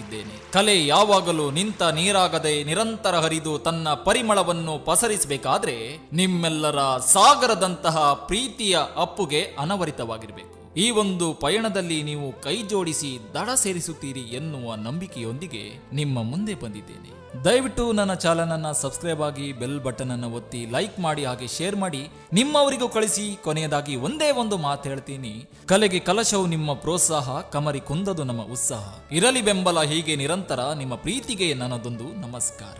ಇದ್ದೇನೆ. ಕಲೆ ಯಾವಾಗಲೂ ನಿಂತ ನೀರಾಗದೆ ನಿರಂತರ ಹರಿದು ತನ್ನ ಪರಿಮಳವನ್ನು ಪಸರಿಸಬೇಕಾದ್ರೆ ನಿಮ್ಮೆಲ್ಲರ ಸಾಗರದಂತಹ ಪ್ರೀತಿಯ ಅಪ್ಪುಗೆ ಅನವರಿತವಾಗಿರಬೇಕು. ಈ ಒಂದು ಪಯಣದಲ್ಲಿ ನೀವು ಕೈ ಜೋಡಿಸಿ ದಡ ಸೇರಿಸುತ್ತೀರಿ ಎನ್ನುವ ನಂಬಿಕೆಯೊಂದಿಗೆ ನಿಮ್ಮ ಮುಂದೆ ಬಂದಿದ್ದೇನೆ. ದಯವಿಟ್ಟು ನನ್ನ ಚಾನಲನ್ನು ಸಬ್ಸ್ಕ್ರೈಬ್ ಆಗಿ, ಬೆಲ್ ಬಟನ್ ಅನ್ನು ಒತ್ತಿ, ಲೈಕ್ ಮಾಡಿ, ಹಾಗೆ ಶೇರ್ ಮಾಡಿ, ನಿಮ್ಮವರಿಗೂ ಕಳಿಸಿ. ಕೊನೆಯದಾಗಿ ಒಂದೇ ಒಂದು ಮಾತು ಹೇಳ್ತೀನಿ, ಕಲೆಗೆ ಕಲಶವು ನಿಮ್ಮ ಪ್ರೋತ್ಸಾಹ, ಕಮರಿ ಕುಂದದು ನಮ್ಮ ಉತ್ಸಾಹ. ಇರಲಿ ಬೆಂಬಲ ಹೀಗೆ ನಿರಂತರ. ನಿಮ್ಮ ಪ್ರೀತಿಗೆ ನನ್ನದೊಂದು ನಮಸ್ಕಾರ.